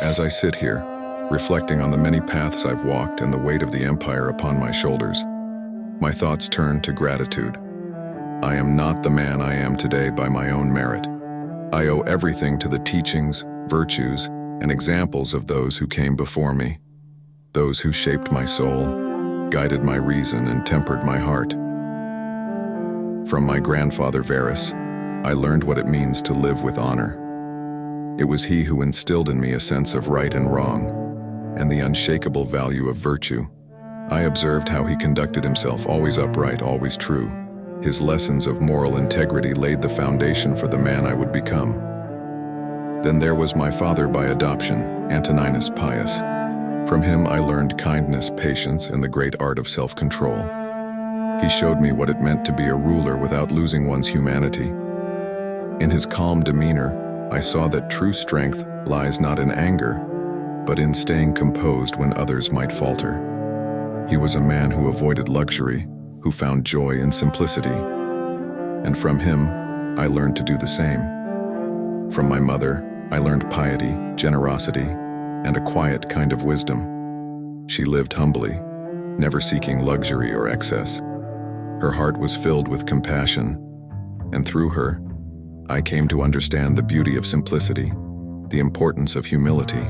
As I sit here, reflecting on the many paths I've walked and the weight of the empire upon my shoulders, my thoughts turn to gratitude. I am not the man I am today by my own merit. I owe everything to the teachings, virtues, and examples of those who came before me, those who shaped my soul, guided my reason, and tempered my heart. From my grandfather Varus, I learned what it means to live with honor. It was he who instilled in me a sense of right and wrong, and the unshakable value of virtue. I observed how he conducted himself, always upright, always true. His lessons of moral integrity laid the foundation for the man I would become. Then there was my father by adoption, Antoninus Pius. From him I learned kindness, patience, and the great art of self-control. He showed me what it meant to be a ruler without losing one's humanity. In his calm demeanor, I saw that true strength lies not in anger, but in staying composed when others might falter. He was a man who avoided luxury, who found joy in simplicity. And from him, I learned to do the same. From my mother, I learned piety, generosity, and a quiet kind of wisdom. She lived humbly, never seeking luxury or excess. Her heart was filled with compassion, and through her, I came to understand the beauty of simplicity, the importance of humility.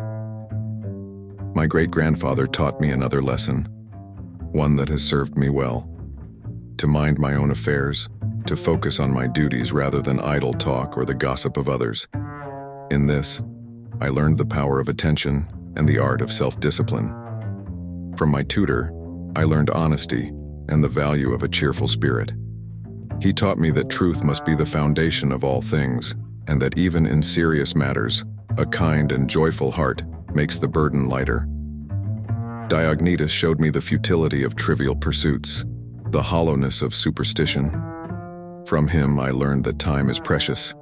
My great-grandfather taught me another lesson, one that has served me well: to mind my own affairs, to focus on my duties rather than idle talk or the gossip of others. In this, I learned the power of attention and the art of self-discipline. From my tutor, I learned honesty and the value of a cheerful spirit. He taught me that truth must be the foundation of all things, and that even in serious matters, a kind and joyful heart makes the burden lighter. Diognetus showed me the futility of trivial pursuits, the hollowness of superstition. From him I learned that time is precious,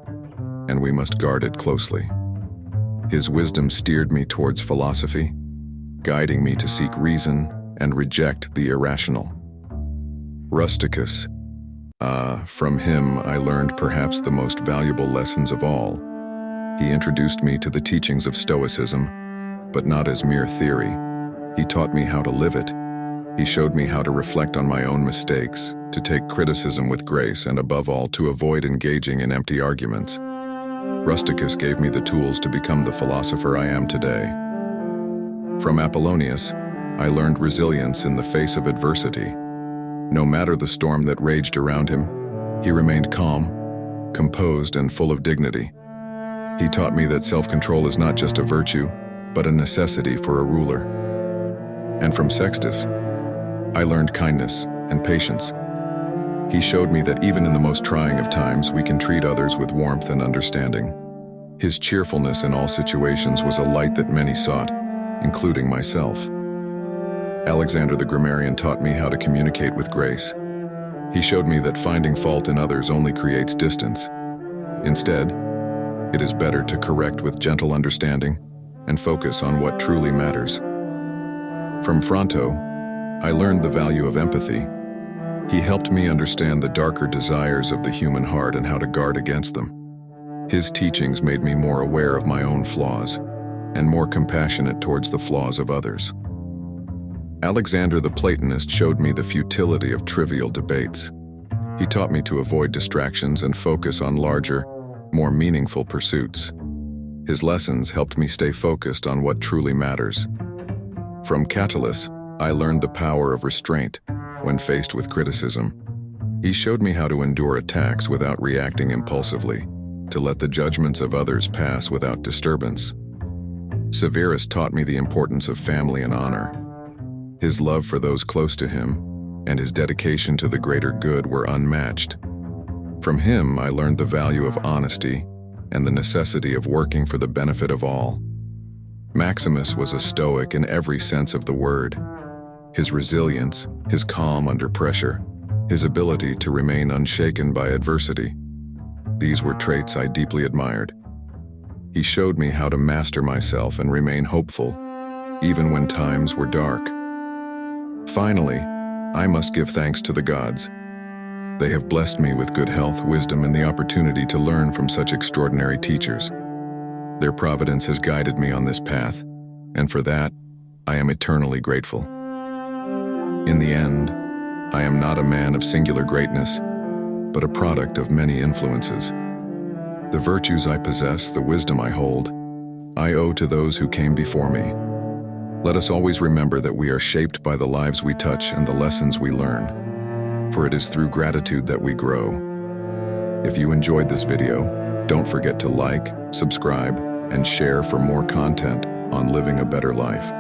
and we must guard it closely. His wisdom steered me towards philosophy, guiding me to seek reason and reject the irrational. Rusticus. From him I learned perhaps the most valuable lessons of all. He introduced me to the teachings of Stoicism, but not as mere theory. He taught me how to live it. He showed me how to reflect on my own mistakes, to take criticism with grace, and above all, to avoid engaging in empty arguments. Rusticus gave me the tools to become the philosopher I am today. From Apollonius, I learned resilience in the face of adversity. No matter the storm that raged around him, he remained calm, composed, and full of dignity. He taught me that self-control is not just a virtue, but a necessity for a ruler. And from Sextus, I learned kindness and patience. He showed me that even in the most trying of times, we can treat others with warmth and understanding. His cheerfulness in all situations was a light that many sought, including myself. Alexander the grammarian taught me how to communicate with grace. He showed me that finding fault in others only creates distance. Instead, it is better to correct with gentle understanding and focus on what truly matters. From Fronto, I learned the value of empathy. He helped me understand the darker desires of the human heart and how to guard against them. His teachings made me more aware of my own flaws and more compassionate towards the flaws of others. Alexander the Platonist showed me the futility of trivial debates. He taught me to avoid distractions and focus on larger, more meaningful pursuits. His lessons helped me stay focused on what truly matters. From Catullus, I learned the power of restraint when faced with criticism. He showed me how to endure attacks without reacting impulsively, to let the judgments of others pass without disturbance. Severus taught me the importance of family and honor. His love for those close to him and his dedication to the greater good were unmatched. From him, I learned the value of honesty and the necessity of working for the benefit of all. Maximus was a Stoic in every sense of the word. His resilience, his calm under pressure, his ability to remain unshaken by adversity, these were traits I deeply admired. He showed me how to master myself and remain hopeful, even when times were dark. Finally, I must give thanks to the gods. They have blessed me with good health, wisdom, and the opportunity to learn from such extraordinary teachers. Their providence has guided me on this path, and for that, I am eternally grateful. In the end, I am not a man of singular greatness, but a product of many influences. The virtues I possess, the wisdom I hold, I owe to those who came before me. Let us always remember that we are shaped by the lives we touch and the lessons we learn, for it is through gratitude that we grow. If you enjoyed this video, don't forget to like, subscribe, and share for more content on living a better life.